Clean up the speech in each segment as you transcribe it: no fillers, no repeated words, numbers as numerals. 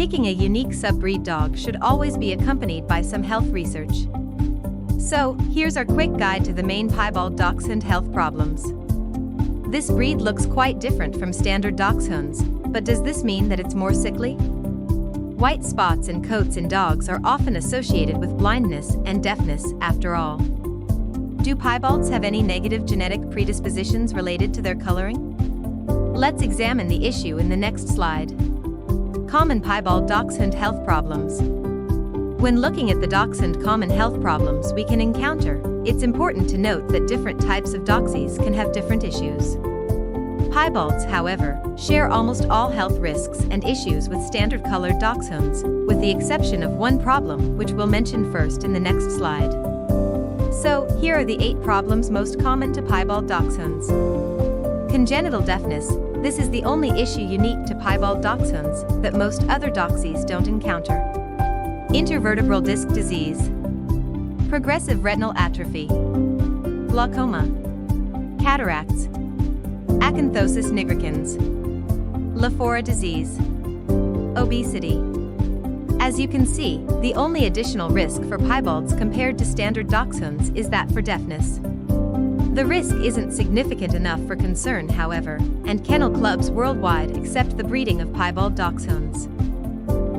Picking a unique sub-breed dog should always be accompanied by some health research. So, here's our quick guide to the main Piebald Dachshund health problems. This breed looks quite different from standard dachshunds, but does this mean that it's more sickly? White spots and coats in dogs are often associated with blindness and deafness, after all. Do Piebalds have any negative genetic predispositions related to their coloring? Let's examine the issue in the next slide. Common Piebald Dachshund health problems. When looking at the Dachshund common health problems we can encounter, it's important to note that different types of Dachsies can have different issues. Piebalds, however, share almost all health risks and issues with standard-colored Dachshunds, with the exception of one problem which we'll mention first in the next slide. So, here are the 8 problems most common to Piebald Dachshunds. Congenital deafness. This is the only issue unique to Piebald Dachshunds that most other Dachsies don't encounter. Intervertebral disc disease, progressive retinal atrophy, glaucoma, cataracts, acanthosis nigricans, Lafora disease, obesity. As you can see, the only additional risk for Piebalds compared to standard Dachshunds is that for deafness. The risk isn't significant enough for concern, however, and kennel clubs worldwide accept the breeding of Piebald Dachshunds.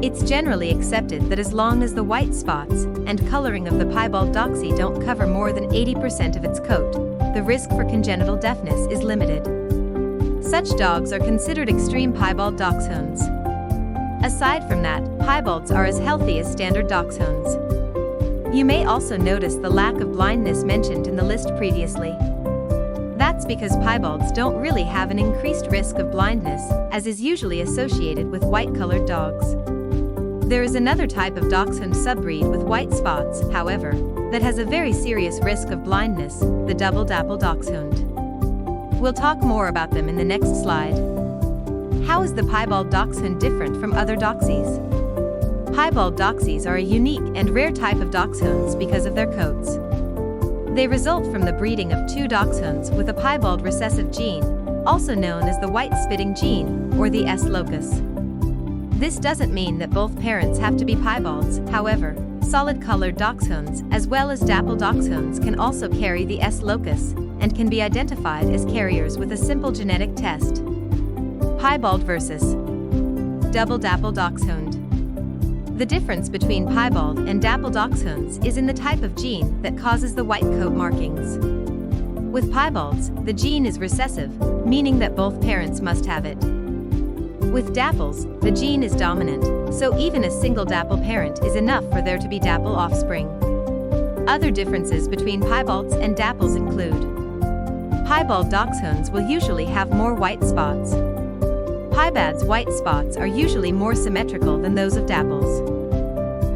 It's generally accepted that as long as the white spots and coloring of the Piebald Dachshund don't cover more than 80% of its coat, the risk for congenital deafness is limited. Such dogs are considered extreme Piebald Dachshunds. Aside from that, Piebalds are as healthy as standard Dachshunds. You may also notice the lack of blindness mentioned in the list previously. That's because Piebalds don't really have an increased risk of blindness, as is usually associated with white-colored dogs. There is another type of Dachshund subbreed with white spots, however, that has a very serious risk of blindness, the Doubledappledoxhound. We'll talk more about them in the next slide. How is the Piebald Dachshund different from other Dachsies? Piebald Dachsies are a unique and rare type of Dachshunds because of their coats. They result from the breeding of 2 Dachshunds with a Piebald recessive gene, also known as the white spitting gene, or the S locus. This doesn't mean that both parents have to be Piebalds, however, solid-colored Dachshunds as well as dapple Dachshunds can also carry the S locus, and can be identified as carriers with a simple genetic test. Piebald versus Doubledappledoxhound. The difference between Piebald and dapple Dachshunds is in the type of gene that causes the white coat markings. With Piebalds, the gene is recessive, meaning that both parents must have it. With dapples, the gene is dominant, so even a single dapple parent is enough for there to be dapple offspring. Other differences between Piebalds and dapples include: Piebald Dachshunds will usually have more white spots. Piebald's white spots are usually more symmetrical than those of dapples.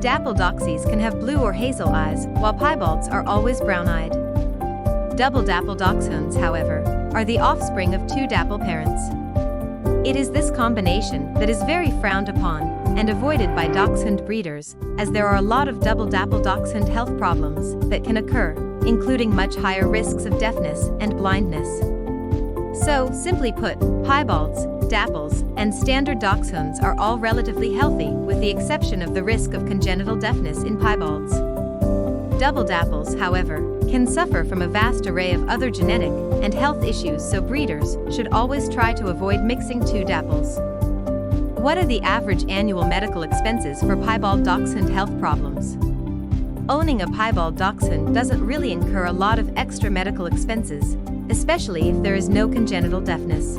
Dapple Dachsies can have blue or hazel eyes, while Piebalds are always brown-eyed. Doubledappledachshunds, however, are the offspring of 2 dapple parents. It is this combination that is very frowned upon and avoided by Dachshund breeders, as there are a lot of Doubledappledachshund health problems that can occur, including much higher risks of deafness and blindness. So, simply put, Piebalds, dapples, and standard Dachshunds are all relatively healthy, with the exception of the risk of congenital deafness in Piebalds. Double dapples, however, can suffer from a vast array of other genetic and health issues, so breeders should always try to avoid mixing 2 dapples. What are the average annual medical expenses for Piebald Dachshund health problems? Owning a Piebald Dachshund doesn't really incur a lot of extra medical expenses, especially if there is no congenital deafness.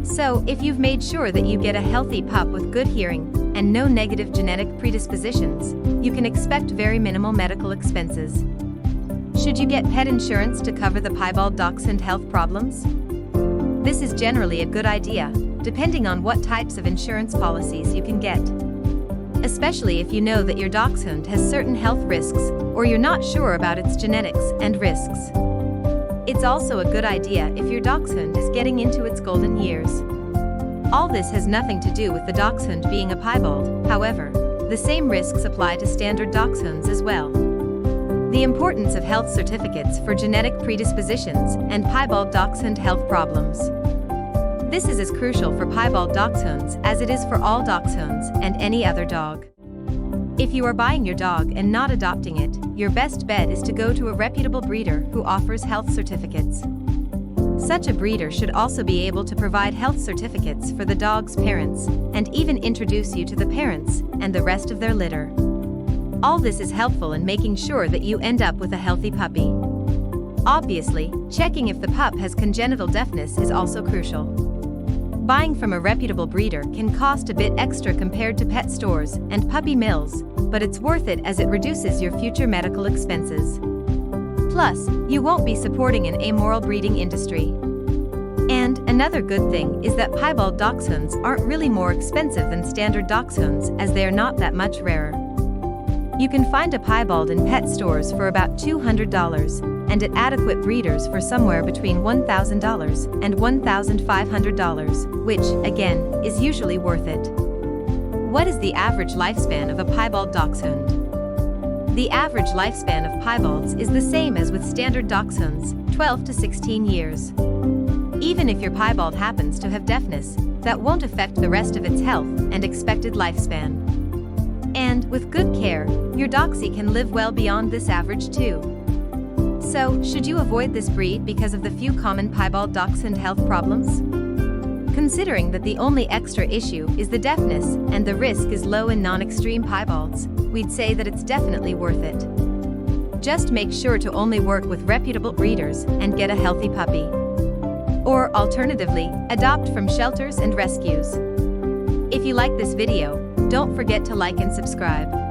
So, if you've made sure that you get a healthy pup with good hearing and no negative genetic predispositions, you can expect very minimal medical expenses. Should you get pet insurance to cover the Piebald Dachshund health problems? This is generally a good idea, depending on what types of insurance policies you can get. Especially if you know that your Dachshund has certain health risks, or you're not sure about its genetics and risks. It's also a good idea if your Dachshund is getting into its golden years. All this has nothing to do with the Dachshund being a Piebald, however, the same risks apply to standard Dachshunds as well. The importance of health certificates for genetic predispositions and Piebald Dachshund health problems. This is as crucial for Piebald Dachshunds as it is for all Dachshunds and any other dog. If you are buying your dog and not adopting it, your best bet is to go to a reputable breeder who offers health certificates. Such a breeder should also be able to provide health certificates for the dog's parents, and even introduce you to the parents and the rest of their litter. All this is helpful in making sure that you end up with a healthy puppy. Obviously, checking if the pup has congenital deafness is also crucial. Buying from a reputable breeder can cost a bit extra compared to pet stores and puppy mills, but it's worth it as it reduces your future medical expenses. Plus, you won't be supporting an amoral breeding industry. And another good thing is that Piebald Dachshunds aren't really more expensive than standard Dachshunds, as they are not that much rarer. You can find a Piebald in pet stores for about $200, and at adequate breeders for somewhere between $1,000 and $1,500, which, again, is usually worth it. What is the average lifespan of a Piebald Dachshund? The average lifespan of Piebalds is the same as with standard Dachshunds, 12 to 16 years. Even if your Piebald happens to have deafness, that won't affect the rest of its health and expected lifespan. And, with good care, your Dachshund can live well beyond this average too. So, should you avoid this breed because of the few common Piebald Dachshund health problems? Considering that the only extra issue is the deafness and the risk is low in non-extreme Piebalds, we'd say that it's definitely worth it. Just make sure to only work with reputable breeders and get a healthy puppy. Or alternatively, adopt from shelters and rescues. If you like this video, don't forget to like and subscribe.